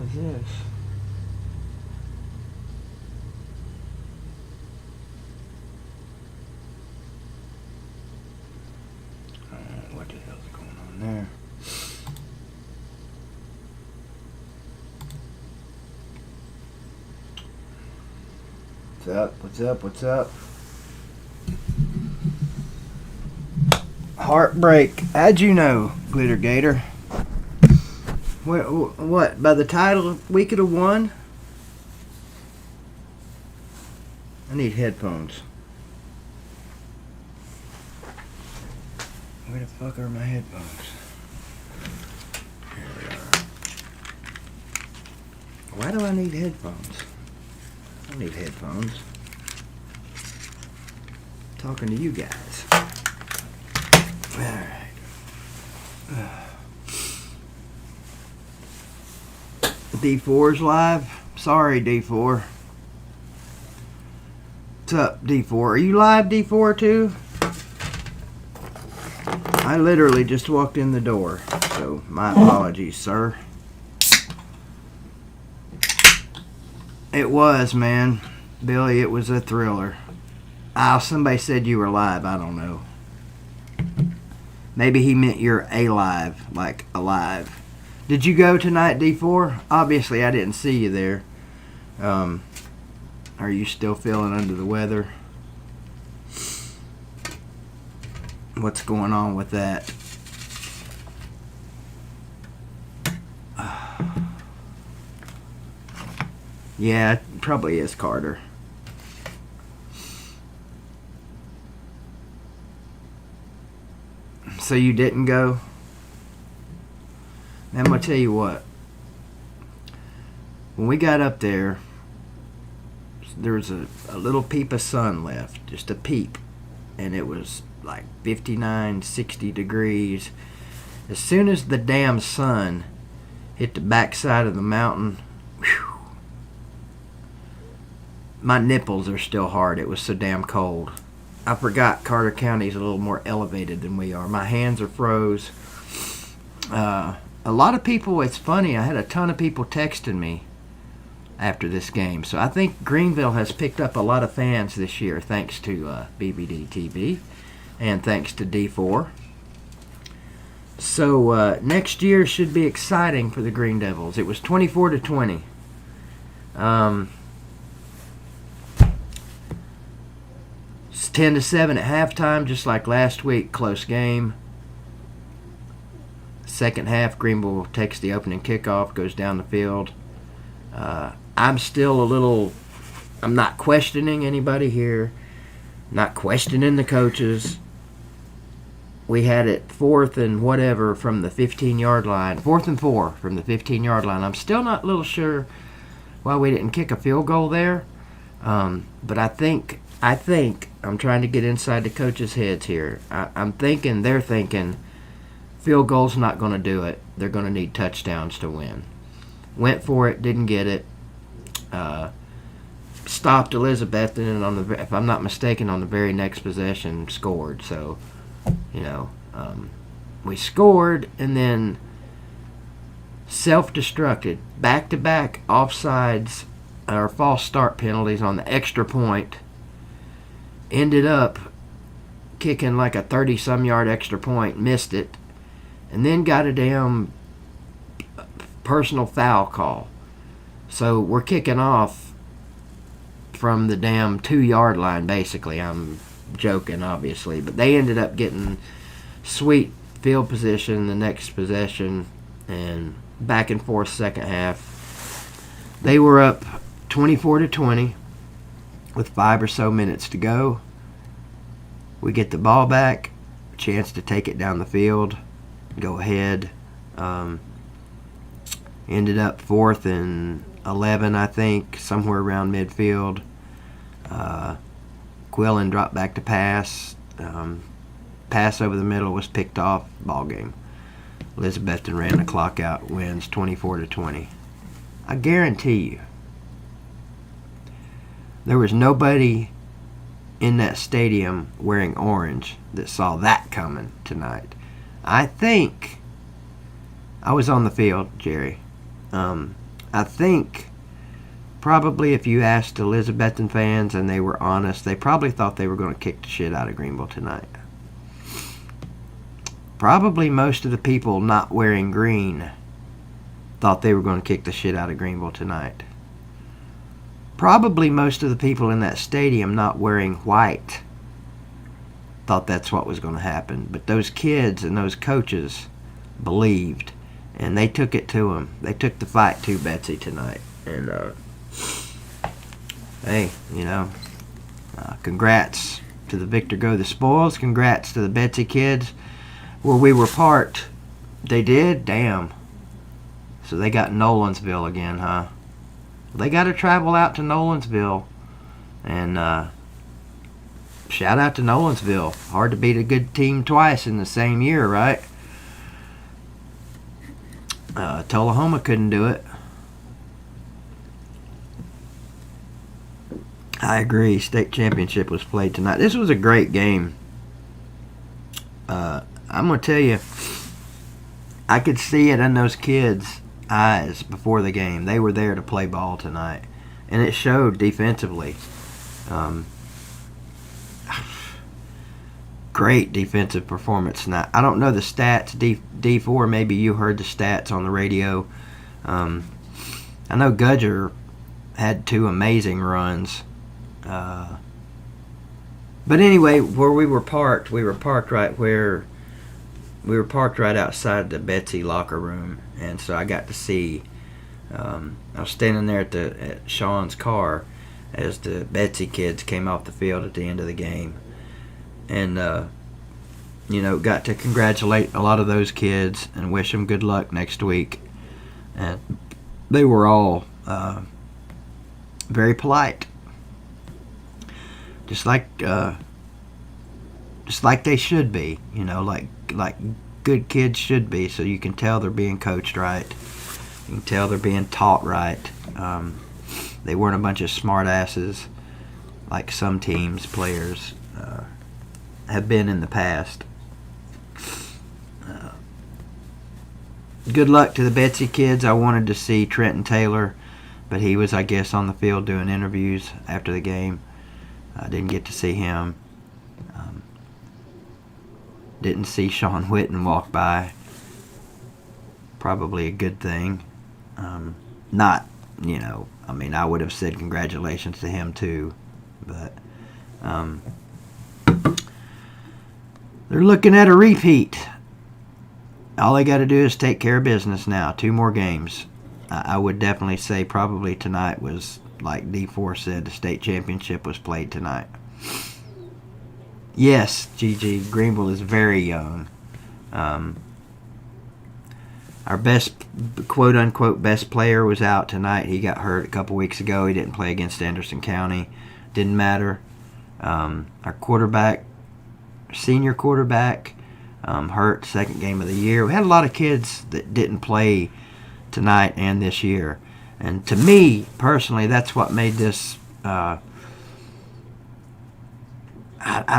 is this? What the hell's going on there? What's up? What's up? What's up? Heartbreak. How'd you know, Glitter Gator? What? By the title, we could have won? I need headphones. Where the fuck are my headphones? Here they are. Why do I need headphones? I don't need headphones. I'm talking to you guys. Alright. D4's live. Sorry, D4. What's up, D4? Are you live, D4, too? I literally just walked in the door, so my apologies, sir. It was, man. Billy, it was a thriller. Somebody said you were live. I don't know. Maybe he meant you're alive, like alive. Did you go tonight, D4? Obviously, I didn't see you there. Are you still feeling under the weather? What's going on with that? Yeah, it probably is Carter. So you didn't go? Now, I'm going to tell you what. When we got up there, there was a little peep of sun left. Just a peep. And it was like 59, 60 degrees. As soon as the damn sun hit the backside of the mountain, whew, my nipples are still hard. It was so damn cold. I forgot Carter County is a little more elevated than we are. My hands are froze. A lot of people, it's funny, I had a ton of people texting me after this game. So I think Greenville has picked up a lot of fans this year, thanks to BBD TV and thanks to D4. So next year should be exciting for the Green Devils. It was 24-20. It's 10-7 at halftime, just like last week. Close game. Second half, Greenville takes the opening kickoff, goes down the field. I'm still a little... I'm not questioning anybody here. Not questioning the coaches. We had it 4th and whatever from the 15-yard line. 4th and 4 from the 15-yard line. I'm still not a little sure why we didn't kick a field goal there. But I think I'm trying to get inside the coaches' heads here. I'm thinking they're thinking field goal's not going to do it. They're going to need touchdowns to win. Went for it, didn't get it. Stopped Elizabethton, and on the, if I'm not mistaken, on the very next possession scored. So, you know, we scored and then self-destructed. Back-to-back offsides or false start penalties on the extra point. Ended up kicking like a 30-some yard extra point, missed it, and then got a damn personal foul call. So we're kicking off from the damn 2-yard line, basically. I'm joking, obviously, but they ended up getting sweet field position the next possession, and back and forth second half. They were up 24-20 with 5 or so minutes to go. We get the ball back, a chance to take it down the field, go ahead. Ended up 4th and 11, I think, somewhere around midfield. Quillen dropped back to pass. Pass over the middle was picked off. Ball game. Elizabethton ran the clock out, wins 24-20. I guarantee you, there was nobody in that stadium wearing orange that saw that coming tonight. I think I was on the field, Jerry. I think probably if you asked Elizabethton fans and they were honest, they probably thought they were going to kick the shit out of Greenville tonight. Probably most of the people not wearing green thought they were going to kick the shit out of Greenville tonight. Probably most of the people in that stadium not wearing white thought that's what was going to happen. But those kids and those coaches believed, and they took it to them. They took the fight to Betsy tonight. And, hey, congrats to the Victor Go the Spoils. Congrats to the Betsy kids. Where we were parked, they did? Damn. So they got Nolensville again, huh? They got to travel out to Nolensville. And shout out to Nolensville. Hard to beat a good team twice in the same year, right? Tullahoma couldn't do it. I agree. State championship was played tonight. This was a great game. I'm going to tell you, I could see it in those kids' eyes before the game. They were there to play ball tonight. And it showed defensively. Great defensive performance tonight. I don't know the stats. D4, maybe you heard the stats on the radio. I know Gudger had 2 amazing runs. But anyway, where we were parked right outside the Betsy locker room, and so I got to see. I was standing there at Sean's car as the Betsy kids came off the field at the end of the game, and got to congratulate a lot of those kids and wish them good luck next week. And they were all very polite. Just like they should be, like good kids should be. So you can tell they're being coached right. You can tell they're being taught right. They weren't a bunch of smart asses like some teams, players have been in the past. Good luck to the Betsy kids. I wanted to see Trenton Taylor, but he was, I guess, on the field doing interviews after the game. I didn't get to see him. Didn't see Sean Whitten walk by. Probably a good thing. I would have said congratulations to him too. But they're looking at a repeat. All they got to do is take care of business now. 2 more games. I would definitely say probably tonight was, like D4 said, the state championship was played tonight. Yes, GG, Greenville is very young. Our best, quote-unquote, best player was out tonight. He got hurt a couple weeks ago. He didn't play against Anderson County. Didn't matter. Our quarterback, senior quarterback, hurt, second game of the year. We had a lot of kids that didn't play tonight and this year. And to me, personally, that's what made this, I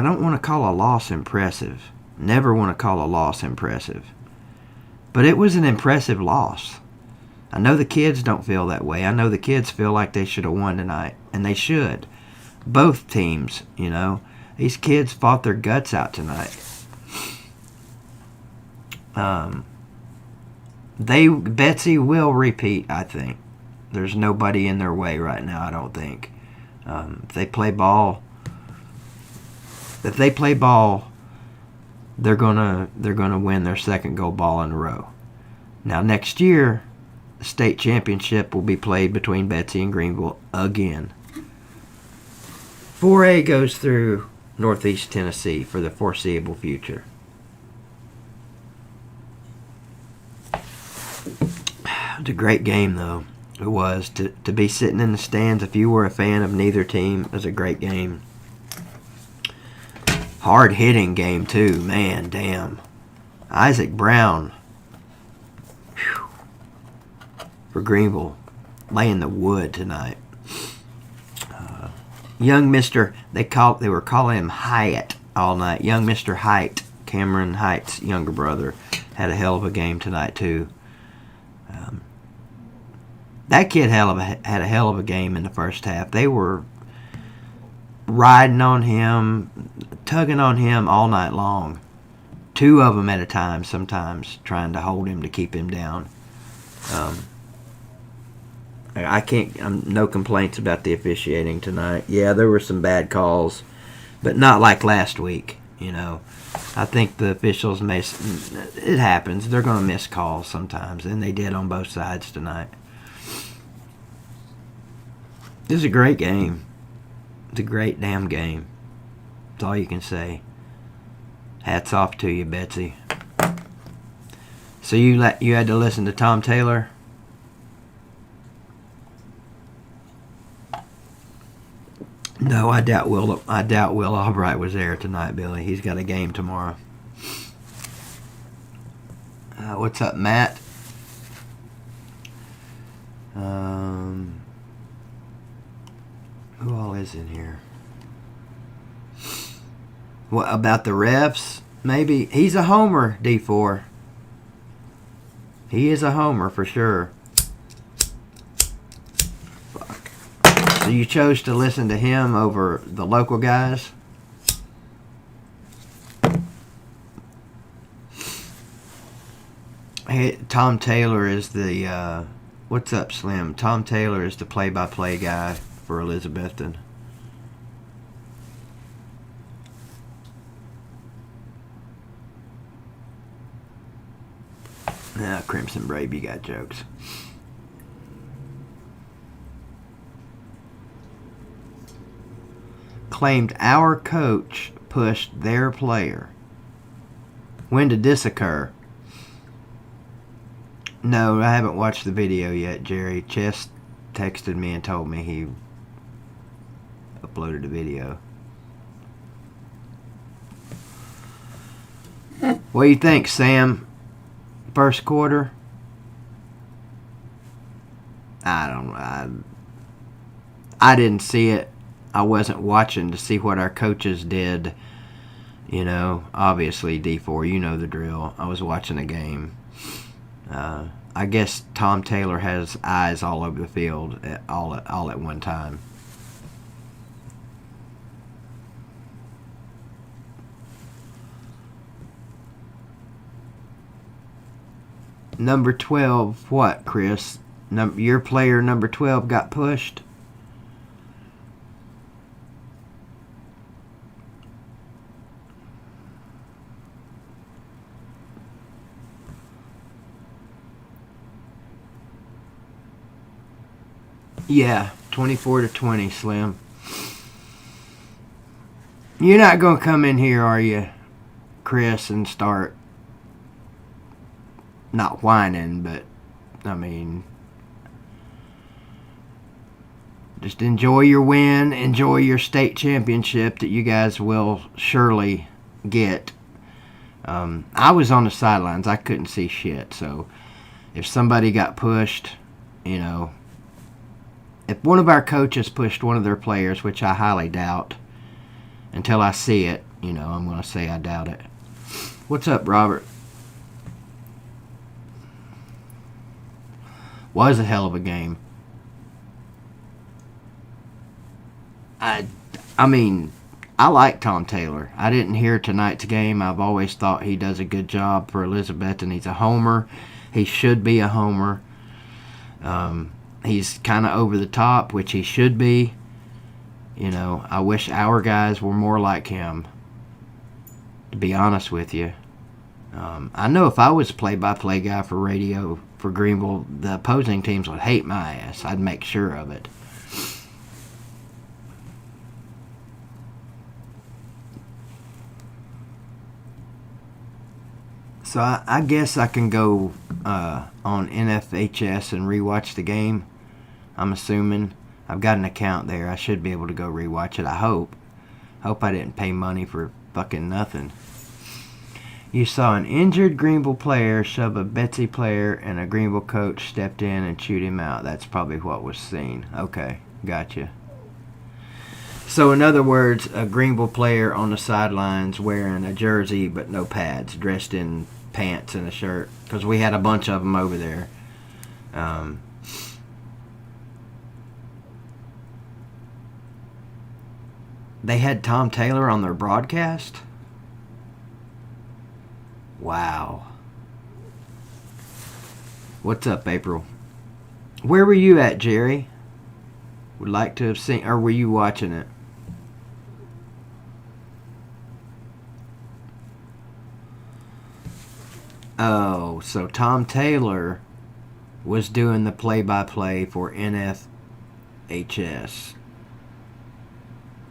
don't want to call a loss impressive. Never want to call a loss impressive. But it was an impressive loss. I know the kids don't feel that way. I know the kids feel like they should have won tonight. And they should. Both teams, These kids fought their guts out tonight. Betsy will repeat, I think. There's nobody in their way right now, I don't think. If they play ball, they're gonna win their second gold ball in a row. Now next year, the state championship will be played between Betsy and Greenville again. 4A goes through Northeast Tennessee for the foreseeable future. It was a great game, though. It was. To be sitting in the stands, if you were a fan of neither team, it was a great game. Hard-hitting game, too. Man, damn. Isaac Brown. Whew. For Greenville. Laying the wood tonight. Young Mr. They were calling him Hyatt all night. Young Mr. Hyatt, Cameron Hyatt's younger brother, had a hell of a game tonight, too. That kid had a hell of a game in the first half. They were riding on him, tugging on him all night long. 2 of them at a time sometimes, trying to hold him to keep him down. No complaints about the officiating tonight. Yeah, there were some bad calls, but not like last week, you know. I think the officials it happens. They're going to miss calls sometimes, and they did on both sides tonight. This is a great game. It's a great damn game. That's all you can say. Hats off to you, Betsy. So you had to listen to Tom Taylor? No, I doubt Will Albright was there tonight, Billy. He's got a game tomorrow. What's up, Matt? Who all is in here? What about the refs? Maybe he's a homer, D4. He is a homer for sure. Fuck. So you chose to listen to him over the local guys? Hey, Tom Taylor is the what's up, Slim? Tom Taylor is the play-by-play guy for Elizabethton. Now, Crimson Brave, you got jokes. Claimed our coach pushed their player. When did this occur? No, I haven't watched the video yet, Jerry. Chess texted me and told me he uploaded the video. What do you think, Sam? First quarter? I didn't see it. I wasn't watching to see what our coaches did. You know, obviously, D4, you know the drill. I was watching a game. I guess Tom Taylor has eyes all over the field all at one time. Number 12, what, Chris? Your player number 12 got pushed? Yeah, 24-20, Slim. You're not going to come in here, are you, Chris, and start not whining, but, I mean, just enjoy your win, enjoy your state championship that you guys will surely get. I was on the sidelines. I couldn't see shit, so if somebody got pushed, you know, if one of our coaches pushed one of their players, which I highly doubt, until I see it, you know, I'm going to say I doubt it. What's up, Robert? Was a hell of a game. I mean, I like Tom Taylor. I didn't hear tonight's game. I've always thought he does a good job for Elizabethton. He's a homer. He should be a homer. He's kind of over the top, which he should be. You know, I wish our guys were more like him, to be honest with you. I know if I was play-by-play guy for radio for Greenville, the opposing teams would hate my ass. I'd make sure of it. So I guess I can go on NFHS and rewatch the game. I'm assuming. I've got an account there. I should be able to go rewatch it, I hope. Hope I didn't pay money for fucking nothing. You saw an injured Greenville player shove a Betsy player and a Greenville coach stepped in and chewed him out. That's probably what was seen. Okay, gotcha. So in other words, a Greenville player on the sidelines wearing a jersey but no pads, dressed in pants and a shirt, because we had a bunch of them over there. They had Tom Taylor on their broadcast? Wow. What's up, April? Where were you at, Jerry? Would like to have seen, or were you watching it? Oh, so Tom Taylor was doing the play-by-play for NFHS.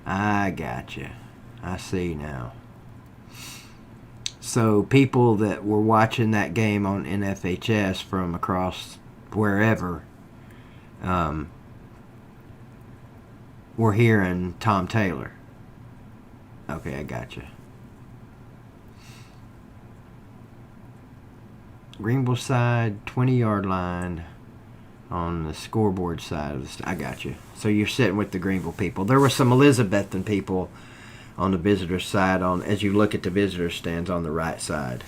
I gotcha. I see now. So people that were watching that game on NFHS from across wherever were hearing Tom Taylor. Okay, I gotcha. Greenville side, 20-yard line on the scoreboard side of the I got you. So you're sitting with the Greenville people. There were some Elizabethton people on the visitor side as you look at the visitor stands on the right side.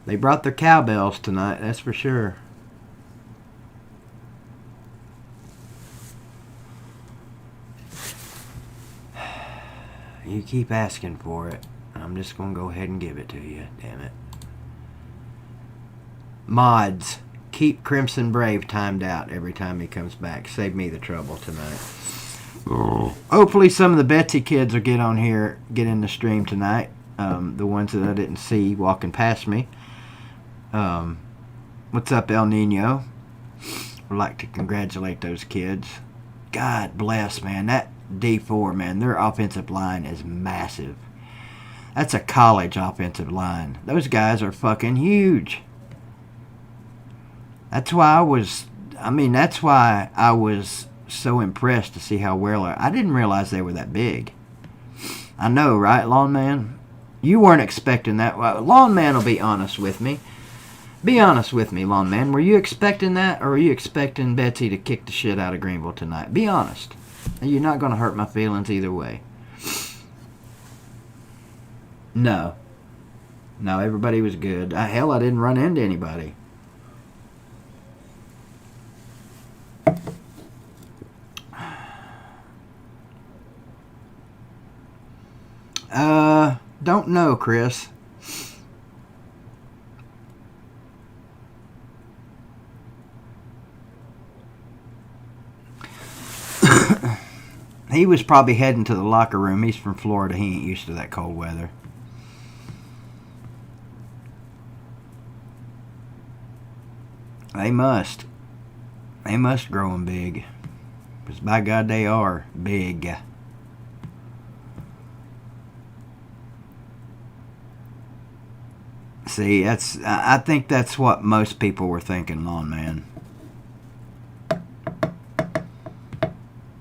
They brought their cowbells tonight, that's for sure. You keep asking for it. I'm just going to go ahead and give it to you. Damn it. Mods, keep Crimson Brave timed out every time he comes back. Save me the trouble tonight. Oh. Hopefully some of the Betsy kids will get on here, get in the stream tonight. The ones that I didn't see walking past me. What's up, El Nino? Would like to congratulate those kids. God bless, man. That D4, man, their offensive line is massive. That's a college offensive line. Those guys are fucking huge. That's why I was so impressed to see how well I didn't realize they were that big. I know, right, Lawn Man? You weren't expecting that. Well, Lawn Man will be honest with me. Be honest with me, Lawn Man. Were you expecting that, or were you expecting Betsy to kick the shit out of Greenville tonight? Be honest. You're not going to hurt my feelings either way. No, everybody was good. Hell, I didn't run into anybody. Don't know, Chris. He was probably heading to the locker room. He's from Florida. He ain't used to that cold weather. They must grow them big. Because by God, they are big. See, I think that's what most people were thinking, Lawn Man.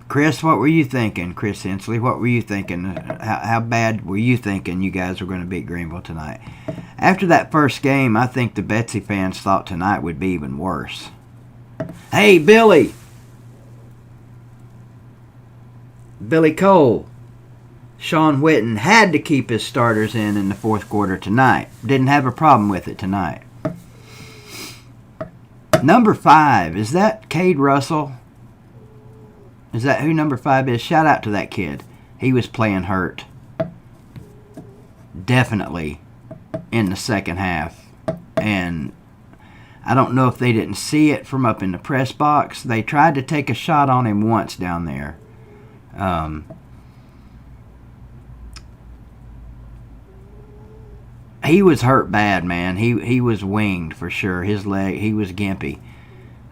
Chris, what were you thinking? Chris Hensley, what were you thinking? How bad were you thinking you guys were going to beat Greenville tonight? After that first game, I think the Betsy fans thought tonight would be even worse. Hey, Billy! Billy Cole. Sean Witten had to keep his starters in the fourth quarter tonight. Didn't have a problem with it tonight. Number 5, is that Cade Russell? Is that who number 5 is? Shout out to that kid. He was playing hurt. Definitely in the second half. And I don't know if they didn't see it from up in the press box. They tried to take a shot on him once down there. He was hurt bad, man. He was winged for sure. His leg, he was gimpy.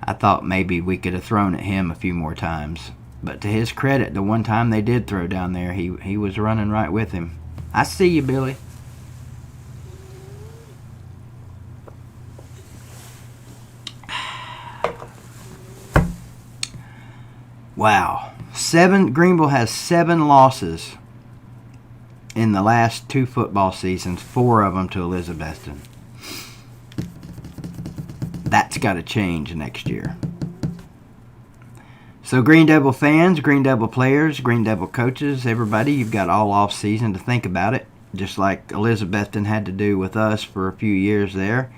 I thought maybe we could have thrown at him a few more times. But to his credit, the one time they did throw down there, he was running right with him. I see you, Billy. Wow. Greenville has 7 losses in the last 2 football seasons, 4 of them to Elizabethton. That's got to change next year. So Green Devil fans, Green Devil players, Green Devil coaches, everybody, you've got all off season to think about it, just like Elizabethton had to do with us for a few years there.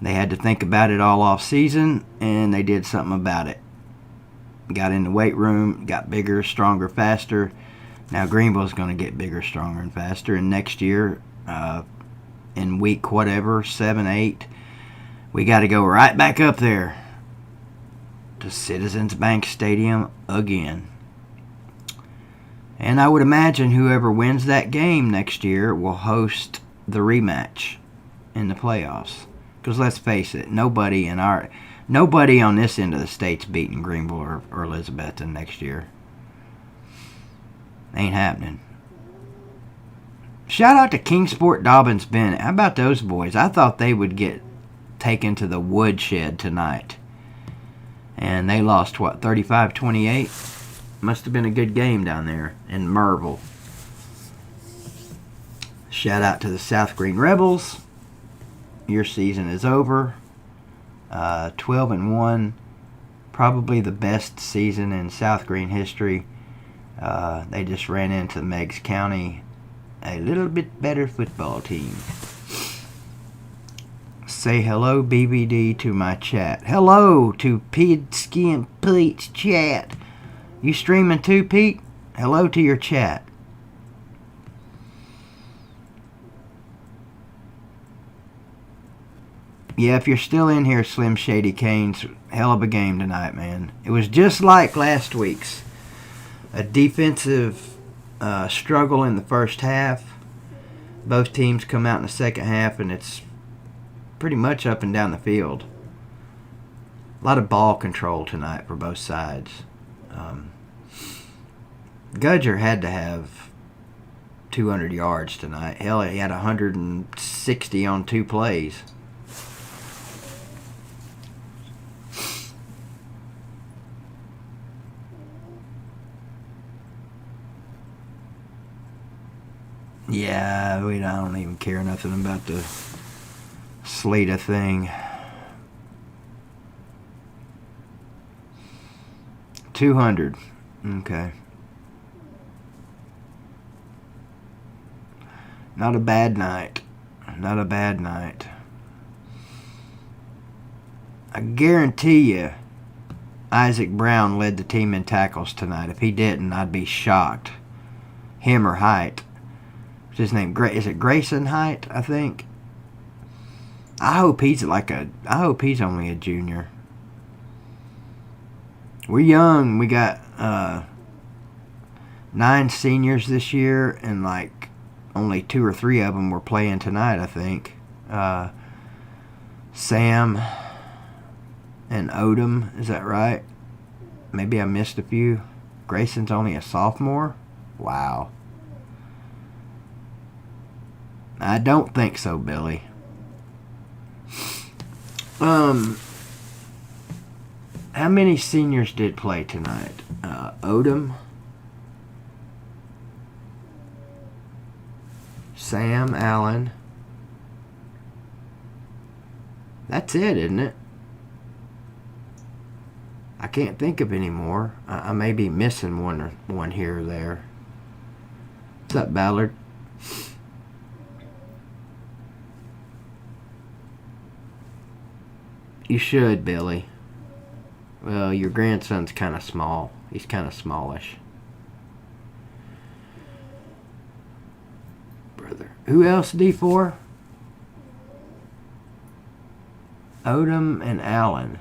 They had to think about it all off season, and they did something about it. got in the weight room, got bigger, stronger, faster. Now Greenville's going to get bigger, stronger, and faster. And next year, in week whatever, 7, 8, we got to go right back up there to Citizens Bank Stadium again. And I would imagine whoever wins that game next year will host the rematch in the playoffs. Because let's face it, nobody on this end of the state's beating Greenville or Elizabethton next year. Ain't happening. Shout out to Kingsport, Dobbins, Bennett. How about those boys? I thought they would get taken to the woodshed tonight. And they lost, 35-28? Must have been a good game down there in Merville. Shout out to the South Green Rebels. Your season is over. 12-1. Probably the best season in South Green history. They just ran into Meigs County, a little bit better football team. Say hello, BBD, to my chat. Hello to Pidsky and Pete's chat. You streaming too, Pete? Hello to your chat. Yeah, if you're still in here, Slim Shady Canes, hell of a game tonight, man. It was just like last week's. A defensive struggle in the first half. Both teams come out in the second half, and it's pretty much up and down the field. A lot of ball control tonight for both sides. Gudger had to have 200 yards tonight. Hell, he had 160 on 2 plays. Yeah, I don't even care nothing about the Sleta thing. 200. Okay. Not a bad night. Not a bad night. I guarantee you Isaac Brown led the team in tackles tonight. If he didn't, I'd be shocked. Him or Height. What's his name? Is it Grayson Height, I think? I hope he's only a junior. We're young. We got 9 seniors this year, and only 2 or 3 of them were playing tonight, I think. Sam and Odom, is that right? Maybe I missed a few. Grayson's only a sophomore? Wow. I don't think so, Billy. How many seniors did play tonight? Odom, Sam Allen. That's it, isn't it? I can't think of any more. I may be missing one here or there. What's up, Ballard? You should, Billy. Well, your grandson's kind of small. He's kind of smallish. Brother. Who else, D4? Odom and Allen.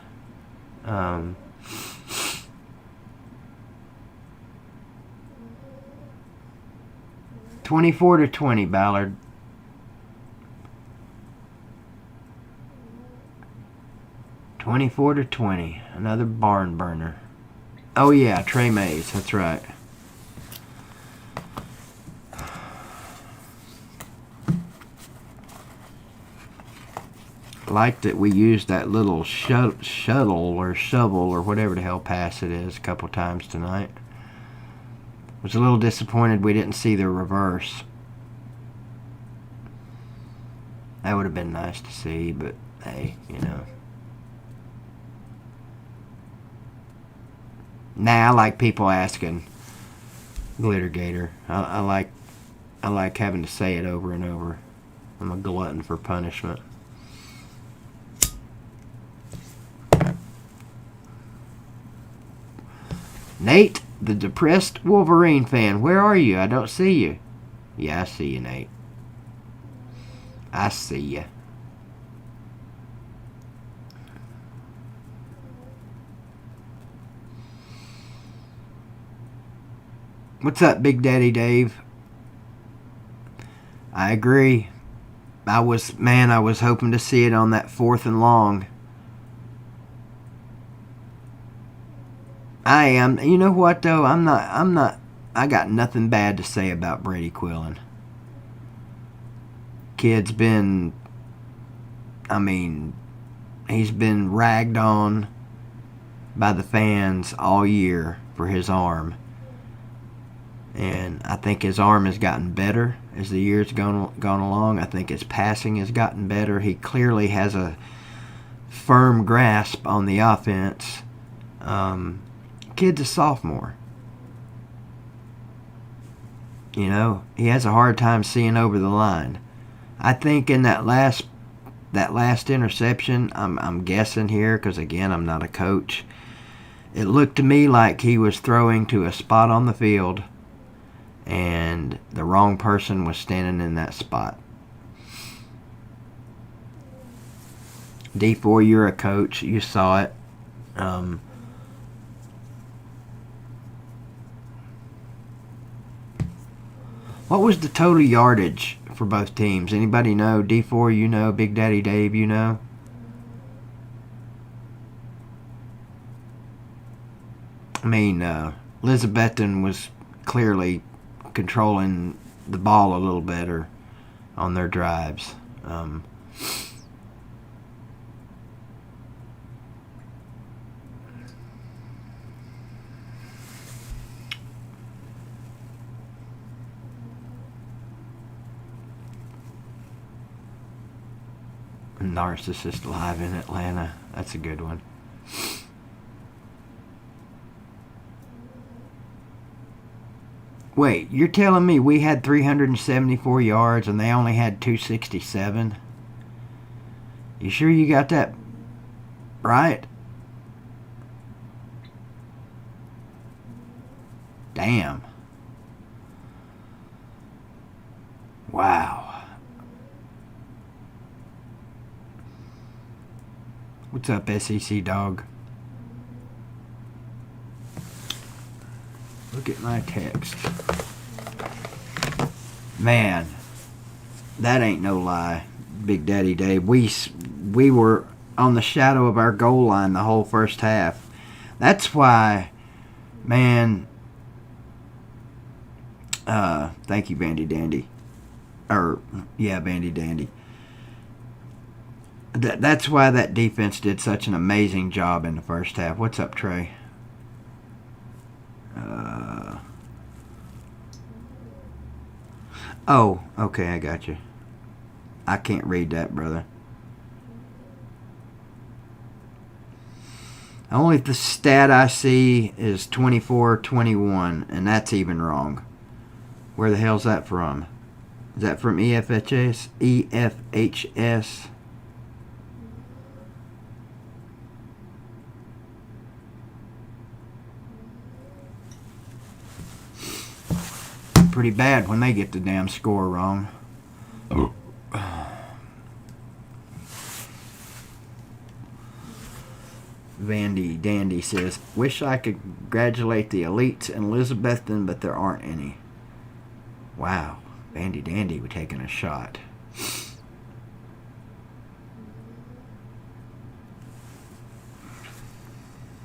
24-20, Ballard. $24-20. Another barn burner. Oh yeah, Trey Mays. That's right. Like that we used that little shuttle or shovel or whatever the hell pass it is a couple times tonight. Was a little disappointed we didn't see the reverse. That would have been nice to see, but hey, you know. Nah, I like people asking. Glittergator. I like having to say it over and over. I'm a glutton for punishment. Nate, the depressed Wolverine fan, where are you? I don't see you. Yeah, I see you, Nate. I see you. What's up, Big Daddy Dave? I agree. I was hoping to see it on that 4th and long. I am. You know what though? I'm not. I got nothing bad to say about Brady Quillen. Kid's been. He's been ragged on by the fans all year for his arm. And I think his arm has gotten better as the years gone along. I think his passing has gotten better. He clearly has a firm grasp on the offense. Kid's a sophomore. You know, he has a hard time seeing over the line. I think in that last interception, I'm guessing here because again I'm not a coach. It looked to me like he was throwing to a spot on the field, and the wrong person was standing in that spot. D4, you're a coach. You saw it. What was the total yardage for both teams? Anybody know? D4, you know. Big Daddy Dave, you know. Elizabethton was clearly controlling the ball a little better on their drives. Narcissist Live in Atlanta. That's a good one. Wait, you're telling me we had 374 yards and they only had 267? You sure you got that right? Damn. Wow. What's up, SEC dog? Look at my text. Man, that ain't no lie, Big Daddy Dave. We were on the shadow of our goal line the whole first half. That's why, man. Thank you, Bandy Dandy. Bandy Dandy. That's why that defense did such an amazing job in the first half. What's up, Trey? Oh, okay, I got you. I can't read that, brother. Only the stat I see is 24-21, and that's even wrong. Where the hell's that from? Is that from EFHS? EFHS? Pretty bad when they get the damn score wrong. Oh. Vandy Dandy says, wish I could congratulate the elites in Elizabethton, but there aren't any. Wow, Vandy Dandy was taking a shot.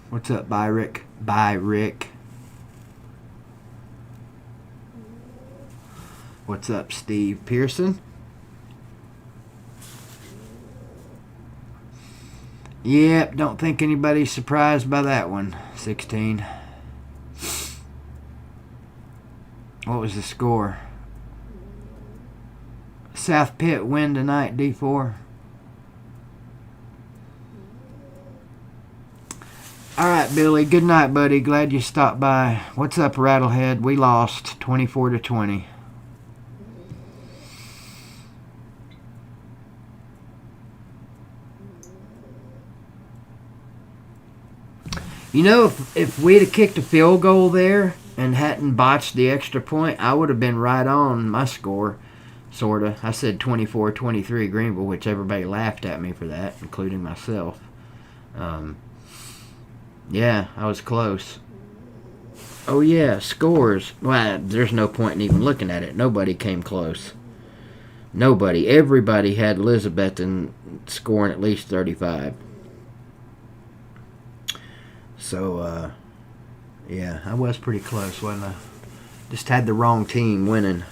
What's up, Rick? Bye, Rick. What's up, Steve Pearson? Yep, don't think anybody's surprised by that one. 16. What was the score? South Pitt win tonight, D4. All right, Billy. Good night, buddy. Glad you stopped by. What's up, Rattlehead? We lost 24-20. You know, if we'd have kicked a field goal there and hadn't botched the extra point, I would have been right on my score, sort of. I said 24-23 Greenville, which everybody laughed at me for that, including myself. Yeah, I was close. Oh, yeah, scores. Well, there's no point in even looking at it. Nobody came close. Nobody. Everybody had Elizabethton scoring at least 35. So, yeah, I was pretty close, wasn't I? Just had the wrong team winning.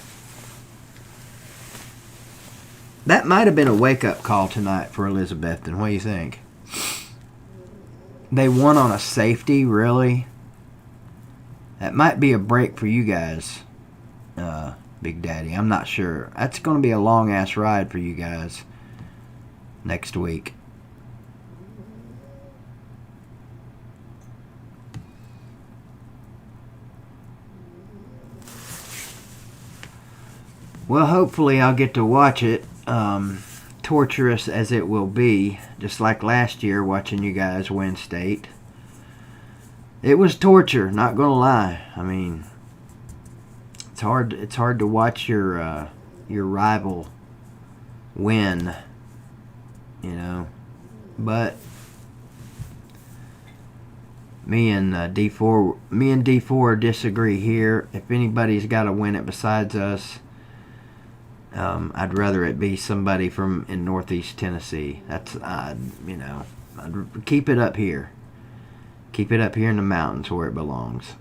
That might have been a wake-up call tonight for Elizabethton. What do you think? They won on a safety, really? That might be a break for you guys, Big Daddy. I'm not sure. That's going to be a long-ass ride for you guys next week. Well, hopefully I'll get to watch it, torturous as it will be, just like last year watching you guys win state. It was torture, not gonna lie. I mean, it's hard to watch your rival win, you know. But me and D4 disagree here. If anybody's got to win it besides us, I'd rather it be somebody from in Northeast Tennessee. That's I'd keep it up here. Keep it up here in the mountains where it belongs.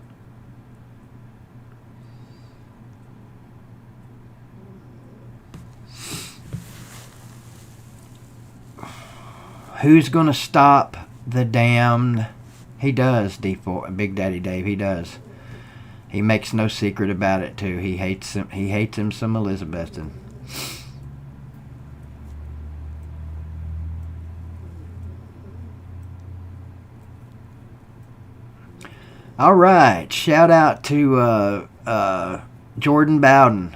Who's gonna stop the damned? He does, D4, Big Daddy Dave. He does. He makes no secret about it too. He hates him. He hates him some Elizabethton. All right. Shout out to Jordan Bowden.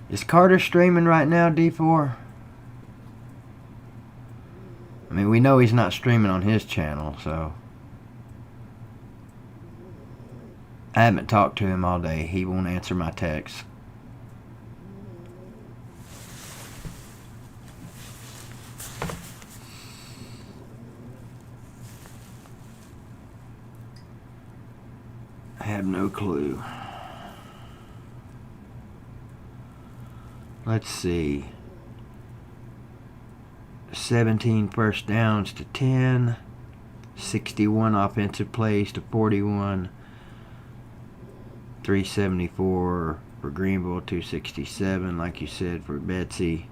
Is Carter streaming right now, D4? I mean, we know he's not streaming on his channel, so. I haven't talked to him all day. He won't answer my texts. I have no clue. Let's see. 17 first downs to 10. 61 offensive plays to 41. 374 for Greenville, 267, like you said, for Betsy.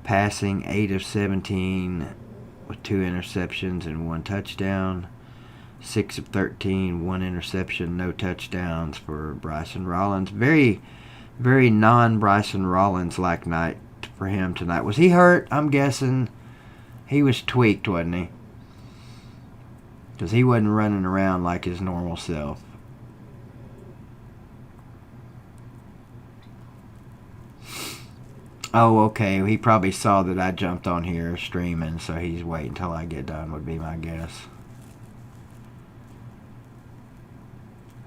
Passing 8 of 17 with 2 interceptions and 1 touchdown. 6 of 13, 1 interception, no touchdowns for Bryson Rollins. Very, very non-Bryson Rollins-like night for him tonight. Was he hurt? I'm guessing he was tweaked, wasn't he? Because he wasn't running around like his normal self. Oh, okay. He probably saw that I jumped on here streaming, so he's waiting until I get done, would be my guess.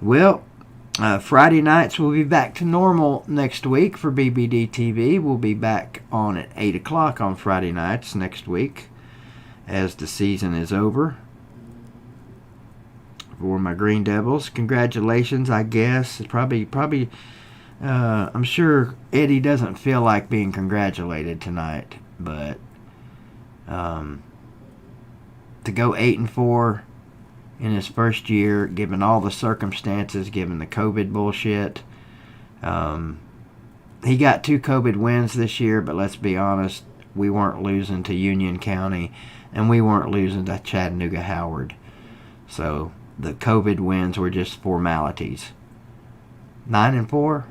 Well, Friday nights we'll be back to normal next week for BBD TV. We'll be back on at 8 o'clock on Friday nights next week as the season is over. For my Green Devils, congratulations, I guess. It's probably I'm sure Eddie doesn't feel like being congratulated tonight, but to go 8-4 in his first year, given all the circumstances, given the COVID bullshit, he got 2 COVID wins this year, but let's be honest, we weren't losing to Union County, and we weren't losing to Chattanooga Howard. So the COVID wins were just formalities. 9-4.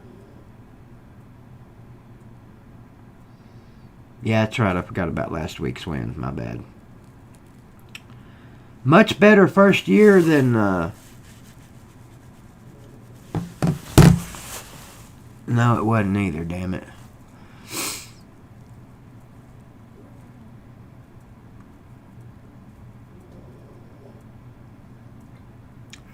Yeah, that's right. I forgot about last week's win. My bad. Much better first year than... No, it wasn't either, damn it.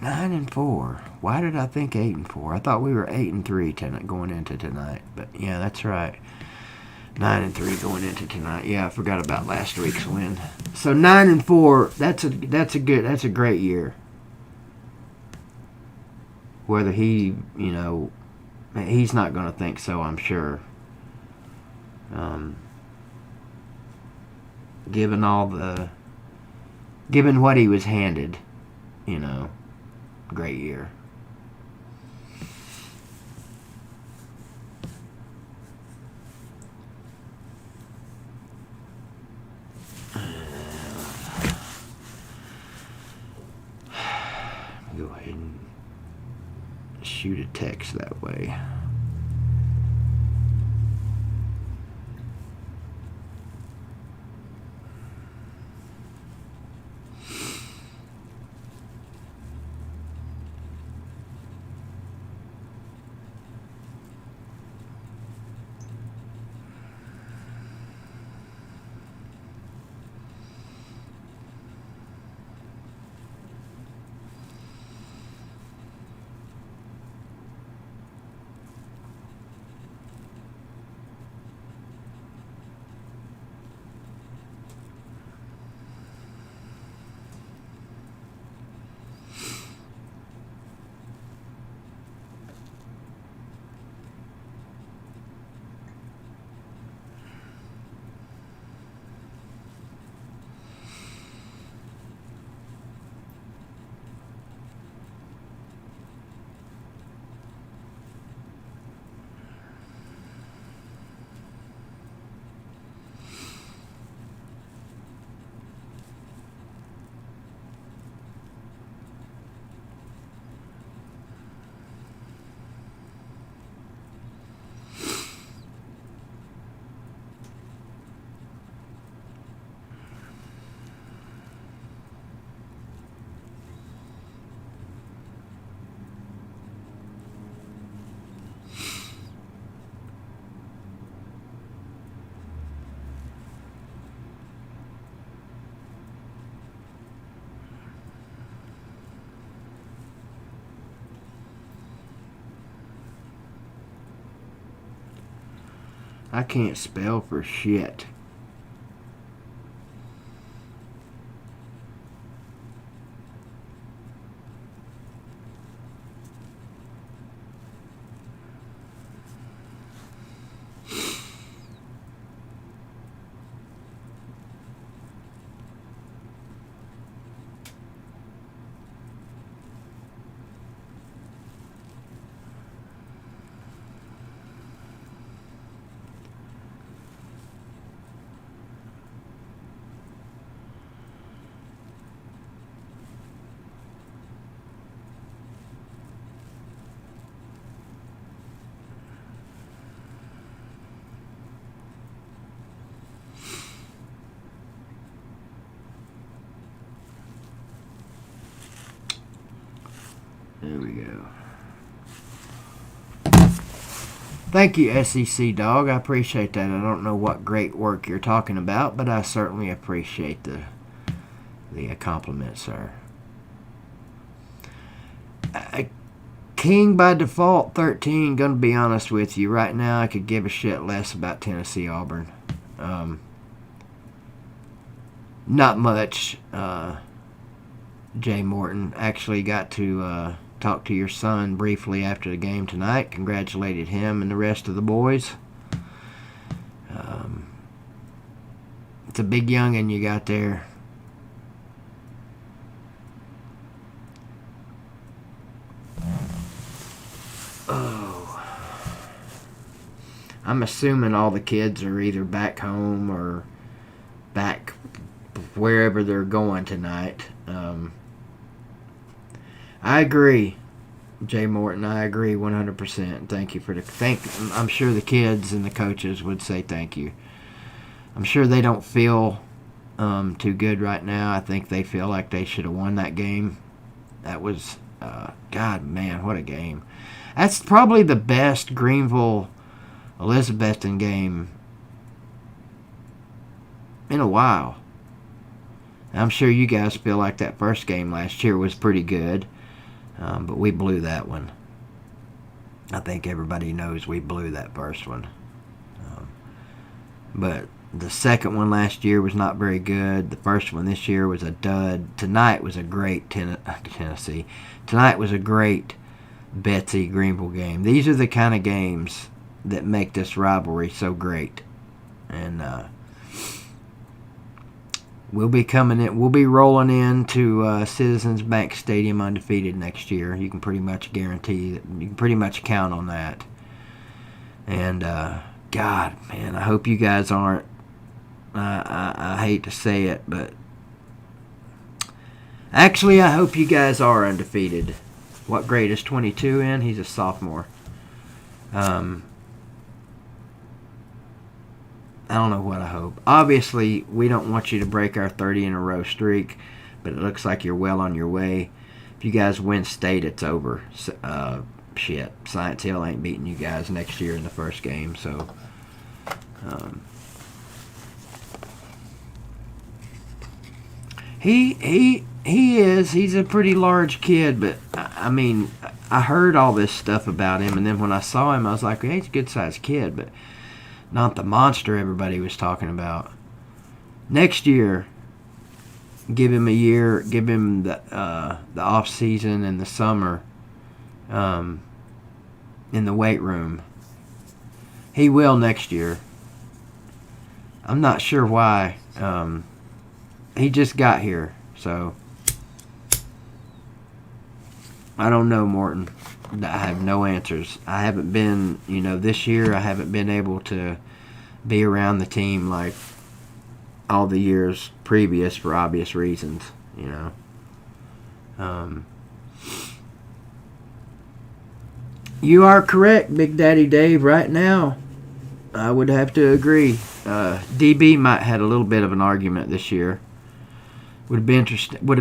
Nine and 4. Why did I think 8 and 4? I thought we were 8 and 3 going into tonight. But yeah, that's right. 9 and 3 going into tonight. Yeah, I forgot about last week's win. So 9 and 4. That's a great year. Whether he, he's not going to think so, I'm sure. Given what he was handed, great year. Go ahead and shoot a text that way. I can't spell for shit. There we go. Thank you, SEC Dog. I appreciate that. I don't know what great work you're talking about, but I certainly appreciate the compliment, sir. King by default, 13. Gonna be honest with you. Right now, I could give a shit less about Tennessee Auburn. Not much. Jay Morton actually got to talk to your son briefly after the game tonight. Congratulated him and the rest of the boys. It's a big youngin' you got there. Oh. I'm assuming all the kids are either back home or back wherever they're going tonight. I agree, Jay Morton. I agree 100%. Thank you for I'm sure the kids and the coaches would say thank you. I'm sure they don't feel too good right now. I think they feel like they should have won that game. That was, God, man, what a game. That's probably the best Greenville Elizabethton game in a while. I'm sure you guys feel like that first game last year was pretty good, but we blew that one. I think everybody knows we blew that first one. But the second one last year was not very good. The first one this year was a dud. Tonight was a great Tennessee. Tonight was a great Betsy Greenville game. These are the kind of games that make this rivalry so great. And we'll be coming in. We'll be rolling into Citizens Bank Stadium undefeated next year. You can pretty much guarantee that. You can pretty much count on that. And God, man, I hope you guys aren't. I hate to say it, but actually, I hope you guys are undefeated. What grade is 22 in? He's a sophomore. I don't know what I hope. Obviously, we don't want you to break our 30-in-a-row streak, but it looks like you're well on your way. If you guys win state, it's over. Shit, Science Hill ain't beating you guys next year in the first game, so... He's a pretty large kid, but I mean, I heard all this stuff about him, and then when I saw him, I was like, hey, he's a good-sized kid, but not the monster everybody was talking about. Next year, give him a year, give him the off season and the summer in the weight room. He will next year. I'm not sure why. He just got here, so I don't know, Morton. I have no answers. I haven't been, this year I haven't been able to be around the team like all the years previous for obvious reasons, You are correct, Big Daddy Dave. Right now, I would have to agree. DB might have had a little bit of an argument this year. Would have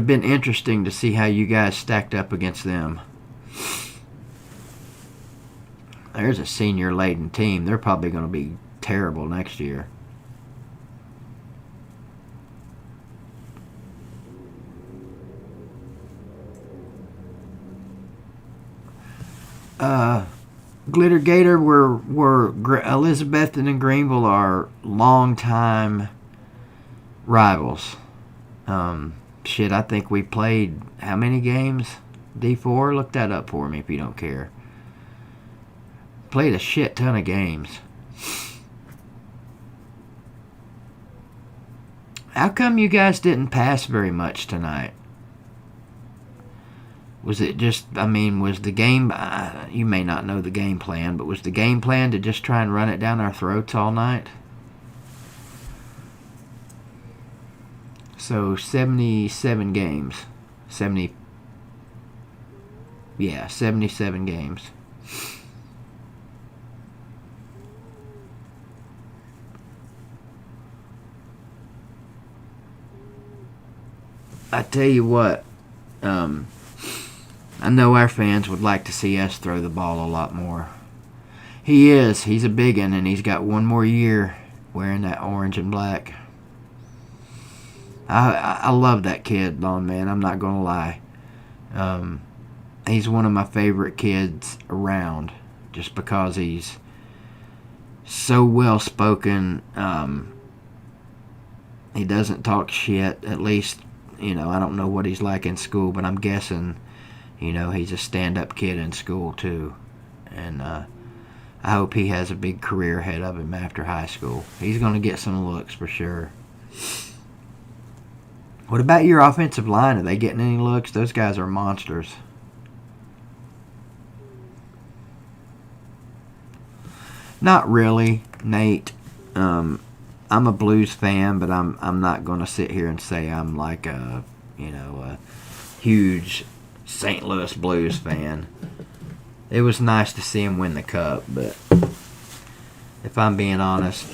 been interesting to see how you guys stacked up against them. There's a senior-laden team. They're probably going to be terrible next year. Glitter Gator, we're Elizabethton and Greenville are long-time rivals. I think we played how many games? D4? Look that up for me if you don't care. Played a shit ton of games. How come you guys didn't pass very much tonight? Was it just, was the game, you may not know the game plan, but was the game plan to just try and run it down our throats all night? So 77 games. 77 games. I tell you what, I know our fans would like to see us throw the ball a lot more. He's a big one, and he's got one more year wearing that orange and black. I love that kid, Lon Man. I'm not going to lie. He's one of my favorite kids around just because he's so well-spoken. He doesn't talk shit, at least, I don't know what he's like in school, but I'm guessing, he's a stand-up kid in school, too. And I hope he has a big career ahead of him after high school. He's going to get some looks for sure. What about your offensive line? Are they getting any looks? Those guys are monsters. Not really, Nate. I'm a Blues fan, but I'm not going to sit here and say I'm like a huge St. Louis Blues fan. It was nice to see him win the cup, but if I'm being honest,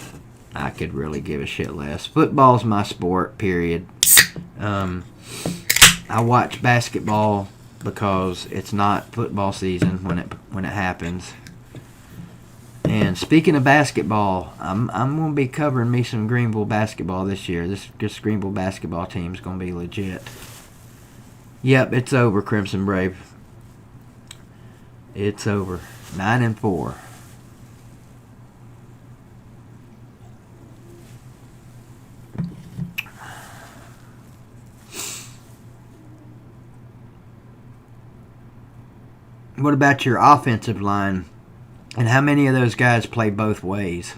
I could really give a shit less. Football's my sport, period. I watch basketball because it's not football season when it happens. And speaking of basketball, I'm going to be covering me some Greenville basketball this year. This Greenville basketball team is going to be legit. Yep, it's over, Crimson Brave. It's over. 9-4. What about your offensive line? And how many of those guys play both ways?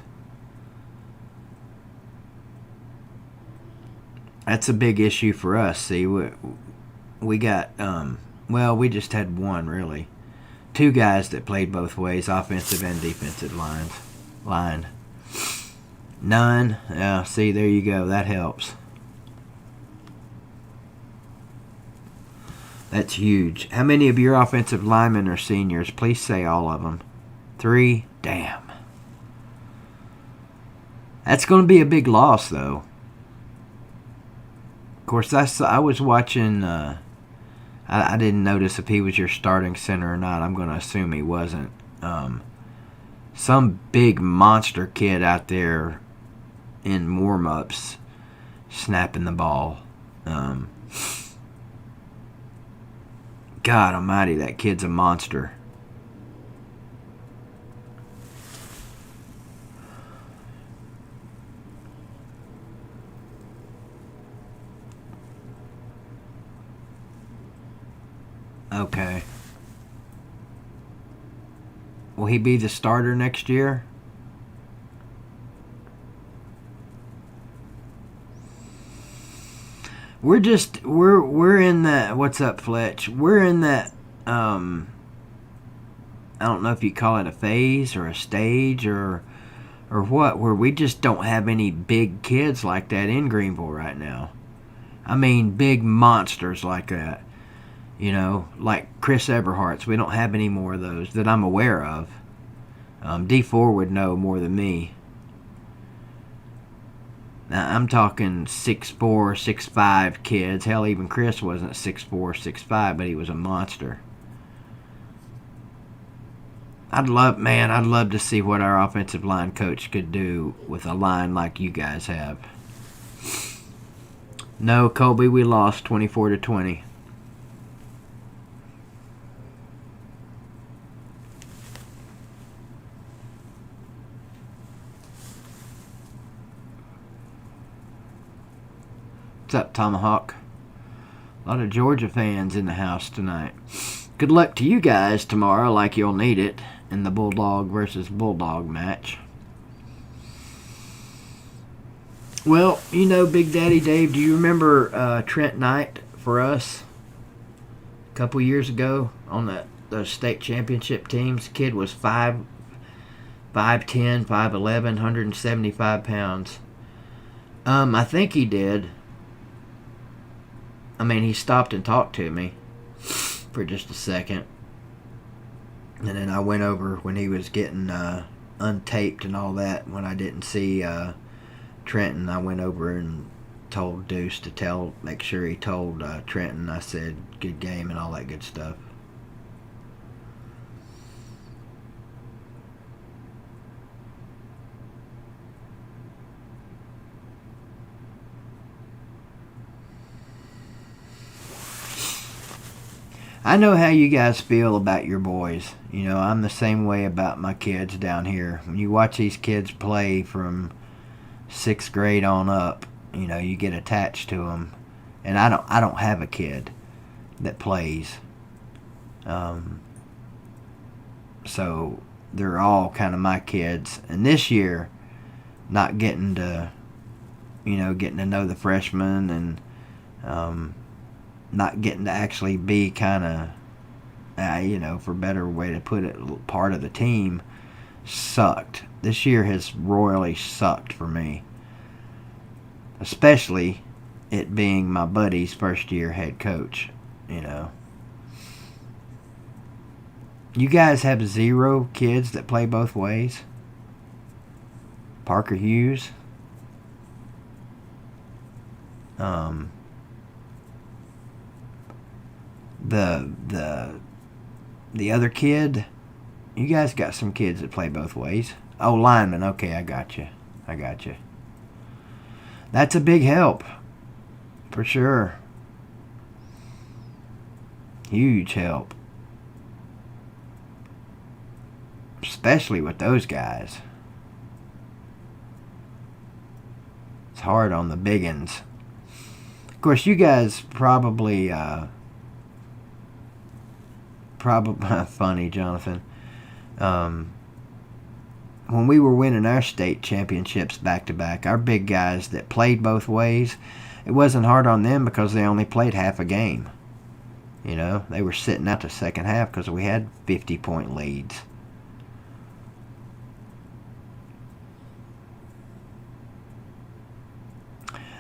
That's a big issue for us. See, we got, we just had one, really. 2 guys that played both ways, offensive and defensive line. None. Yeah, see, there you go. That helps. That's huge. How many of your offensive linemen are seniors? Please say all of them. 3? Damn. That's going to be a big loss, though. Of course, I was watching... I didn't notice if he was your starting center or not. I'm going to assume he wasn't. Some big monster kid out there in warm-ups snapping the ball. God almighty, that kid's a monster. Okay. Will he be the starter next year? We're in that. What's up, Fletch? We're in that. I don't know if you call it a phase or a stage or what, where we just don't have any big kids like that in Greenville right now. I mean, big monsters like that. You know, like Chris Eberhardt's. We don't have any more of those that I'm aware of. D4 would know more than me. Now, I'm talking 6'4", 6'5" kids. Hell, even Chris wasn't 6'4", 6'5", but he was a monster. I'd love to see what our offensive line coach could do with a line like you guys have. No, Colby, we lost 24-20. What's up, Tomahawk? A lot of Georgia fans in the house tonight. Good luck to you guys tomorrow, like you'll need it, in the Bulldog versus Bulldog match. Well, you know, Big Daddy Dave, do you remember Trent Knight for us a couple years ago on those state championship teams? Kid was 5'10", 5'11", 175 pounds. I think he did. I mean, he stopped and talked to me for just a second. And then I went over when he was getting untaped and all that. When I didn't see Trenton, I went over and told Deuce to make sure he told Trenton. I said, good game and all that good stuff. I know how you guys feel about your boys. You know, I'm the same way about my kids down here. When you watch these kids play from 6th grade on up, you know, you get attached to them. And I don't have a kid that plays. So they're all kind of my kids. And this year, not getting to know the freshmen and not getting to actually be kind of, for a better way to put it, part of the team sucked. This year has royally sucked for me. Especially it being my buddy's first year head coach, you know. You guys have 0 kids that play both ways? Parker Hughes? The other kid, you guys got some kids that play both ways. Oh, lineman. Okay, I got you. That's a big help, for sure. Huge help. Especially with those guys. It's hard on the big uns. Of course, you guys probably funny, Jonathan. When we were winning our state championships back to back, our big guys that played both ways, it wasn't hard on them because they only played half a game. You know, they were sitting out the second half because we had 50-point leads.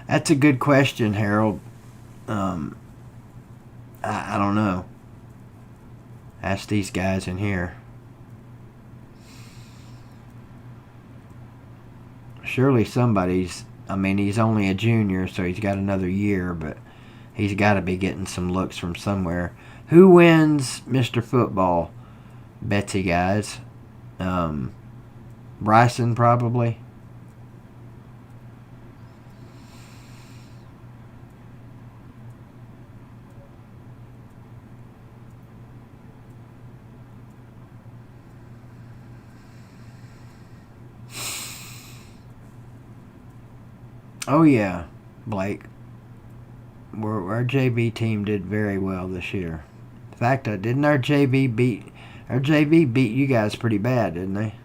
That's a good question, Harold. I don't know. Ask these guys in here. Surely somebody's, he's only a junior, so he's got another year, but he's got to be getting some looks from somewhere. Who wins Mr. Football? Betsy, guys. Bryson, probably. Oh, yeah, Blake. Our JV team did very well this year. In fact, didn't our JV beat you guys pretty bad, didn't they?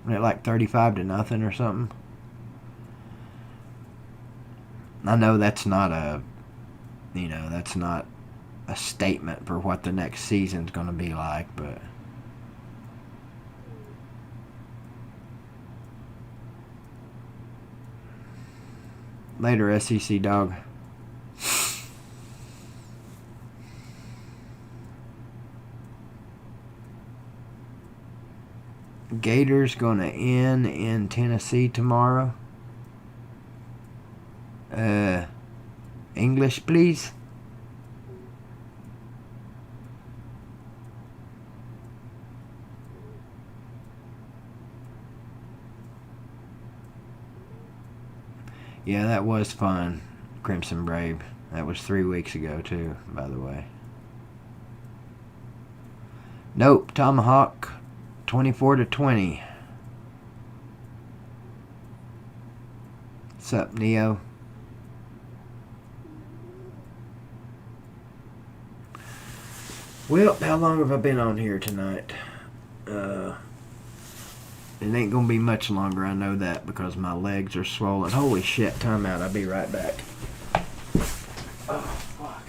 Wasn't it like 35-0 or something? I know that's not a statement for what the next season's going to be like, but later, SEC dog. Gators gonna end in Tennessee tomorrow. English, please. Yeah, that was fun, Crimson Brave. That was 3 weeks ago, too, by the way. Nope, Tomahawk, 24-20. What's up, Neo? Well, how long have I been on here tonight? It ain't gonna be much longer, I know that, because my legs are swollen. Holy shit, time out. I'll be right back. Oh, fuck.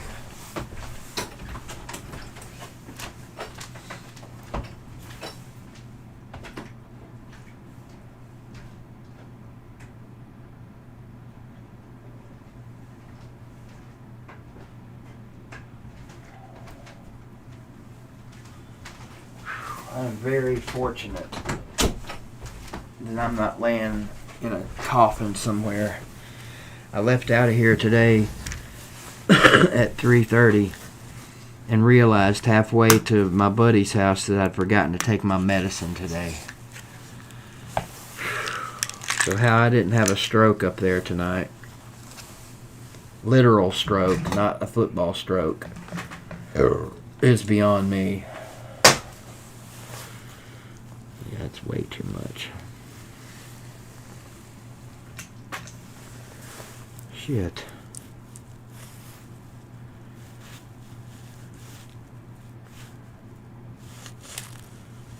I'm very fortunate that I'm not laying in a coffin somewhere. I left out of here today at 3:30 and realized halfway to my buddy's house that I'd forgotten to take my medicine today. So how I didn't have a stroke up there tonight. Literal stroke, not a football stroke, is beyond me. Yeah, it's way too much. Shit.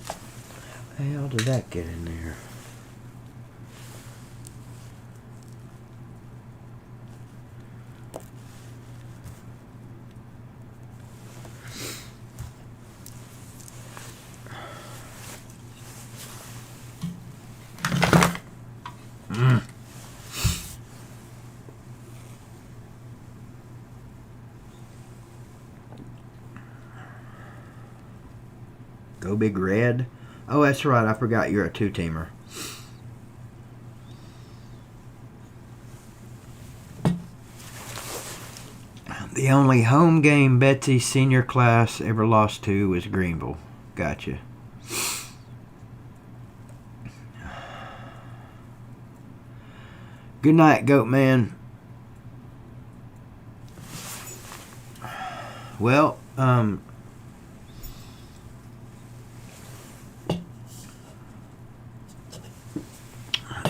How the hell did that get in there? Go Big Red. Oh, that's right. I forgot you're a 2-teamer. The only home game Betsy's senior class ever lost to was Greenville. Gotcha. Good night, Goat Man. Well,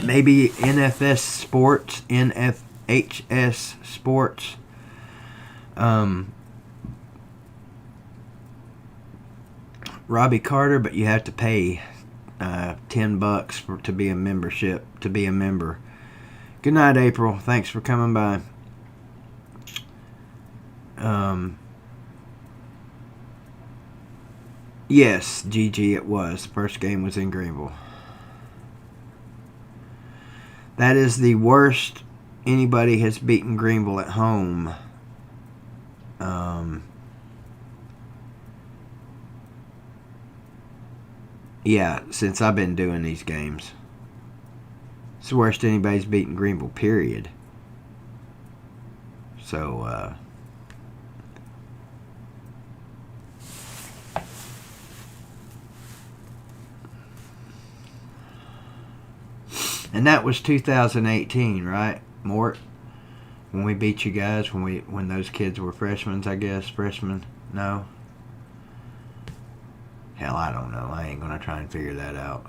maybe NFS Sports, NFHS Sports. Robbie Carter, but you have to pay $10 to be a member. Good night, April. Thanks for coming by. Yes, GG, it was. First game was in Greenville. That is the worst anybody has beaten Greenville at home. Yeah, since I've been doing these games. It's the worst anybody's beaten Greenville, period. So, and that was 2018, right, Mort? When we beat you guys, when those kids were freshmen, I guess. Freshmen? No? Hell, I don't know. I ain't going to try and figure that out.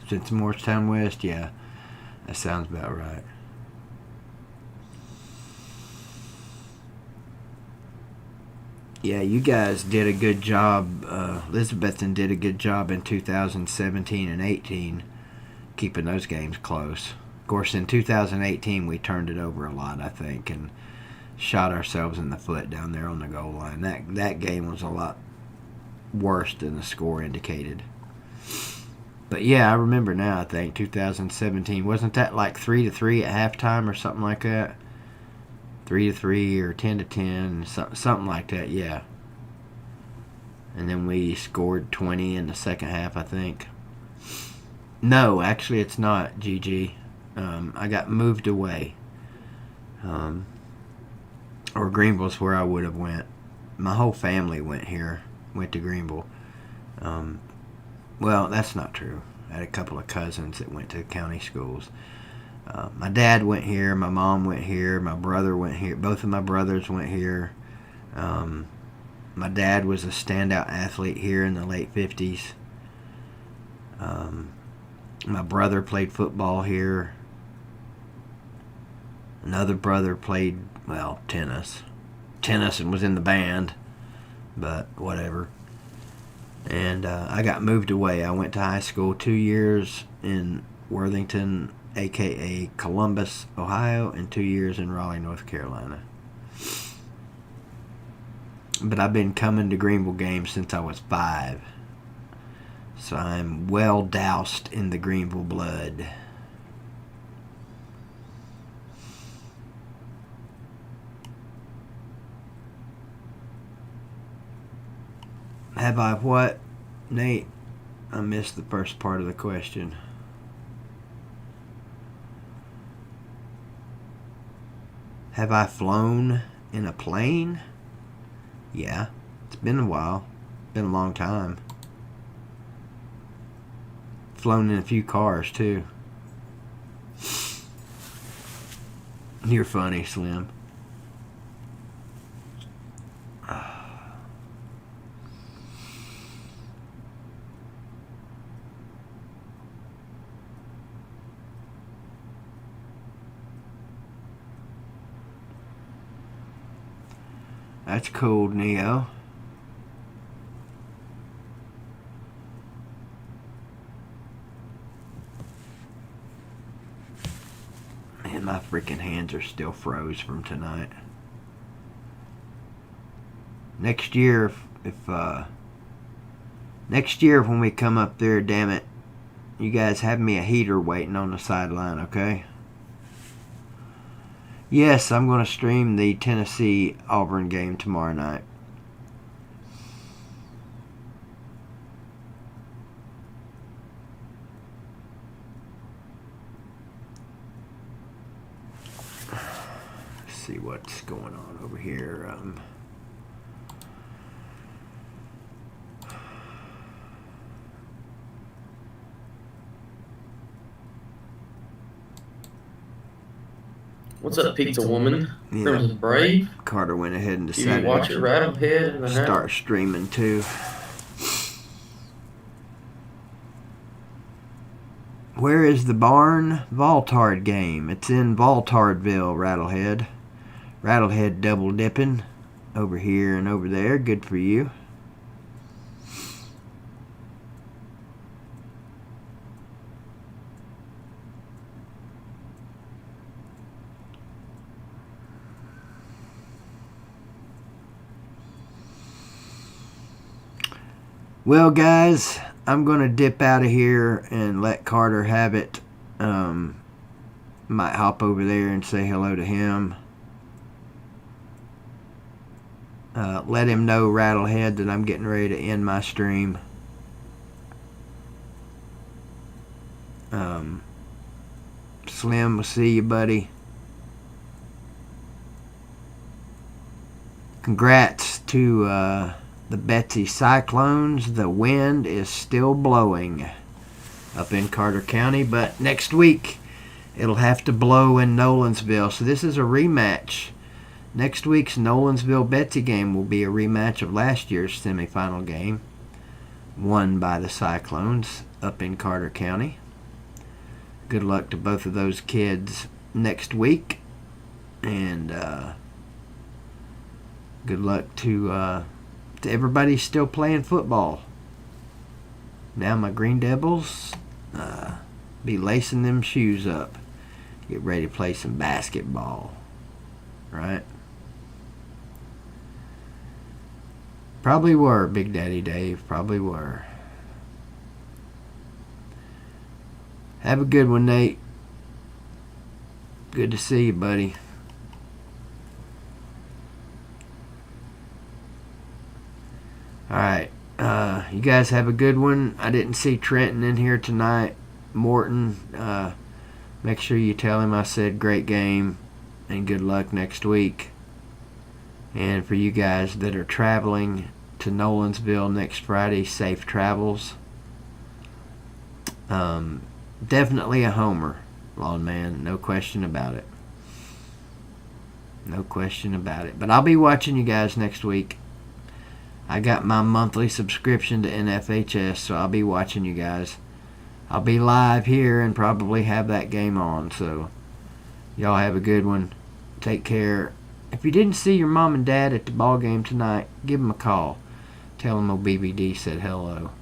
Since Morristown West, yeah. That sounds about right. Yeah, you guys did a good job. Elizabethton did a good job in 2017 and 18, keeping those games close. Of course, in 2018, we turned it over a lot, I think, and shot ourselves in the foot down there on the goal line. That game was a lot worse than the score indicated. But yeah, I remember now, I think, 2017. Wasn't that like 3-3 at halftime or something like that? 3-3 or 10-10, something like that, yeah. And then we scored 20 in the second half, I think. No, actually it's not, GG. I got moved away. Or Greenville's where I would have went. My whole family went to Greenville. Well, that's not true. I had a couple of cousins that went to county schools. My dad went here. My mom went here. My brother went here. Both of my brothers went here. My dad was a standout athlete here in the late 50s. My brother played football here. Another brother played, tennis. Tennis and was in the band, but whatever. And I got moved away. I went to high school 2 years in Worthington, a.k.a. Columbus, Ohio, and 2 years in Raleigh, North Carolina. But I've been coming to Greenville games since I was 5. So I'm well doused in the Greenville blood. Have I what, Nate? I missed the first part of the question. Have I flown in a plane? Yeah, it's been a while. Been a long time. Flown in a few cars, too. You're funny, Slim. That's cool, Neo. Man, my freaking hands are still froze from tonight. Next year, next year when we come up there, damn it, you guys have me a heater waiting on the sideline, okay? Yes, I'm going to stream the Tennessee-Auburn game tomorrow night. see what's going on over here. What's up, Pizza Woman? Yeah. Crimson Brave. Carter went ahead and decided TV watcher, Rattlehead in the start house. streaming too. Where is the Barn Voltard game? It's in Voltardville, Rattlehead. Rattlehead double dipping over here and over there. Good for you. Well, guys, I'm going to dip out of here and let Carter have it. Might hop over there and say hello to him. Let him know, Rattlehead, that I'm getting ready to end my stream. Slim, we'll see you, buddy. Congrats to the Betsy Cyclones. The wind is still blowing up in Carter County, but next week it'll have to blow in Nolensville. So this is a rematch. Next week's Nolensville-Betsy game will be a rematch of last year's semifinal game, won by the Cyclones up in Carter County. Good luck to both of those kids next week, and good luck to everybody still playing football. Now my Green Devils be lacing them shoes up, get ready to play some basketball, right? Probably were, Big Daddy Dave. Probably were. Have a good one, Nate. Good to see you, buddy. Alright. You guys have a good one. I didn't see Trenton in here tonight. Morton, make sure you tell him I said great game and good luck next week. And for you guys that are traveling to Nolensville next Friday, safe travels. Definitely a homer, Lawn Man. No question about it. No question about it. But I'll be watching you guys next week. I got my monthly subscription to NFHS, so I'll be watching you guys. I'll be live here and probably have that game on. So y'all have a good one. Take care. If you didn't see your mom and dad at the ball game tonight, give them a call. Tell them OBBD said hello.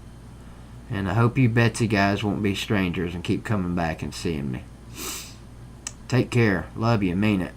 And I hope you Betsy guys won't be strangers and keep coming back and seeing me. Take care. Love you. Mean it.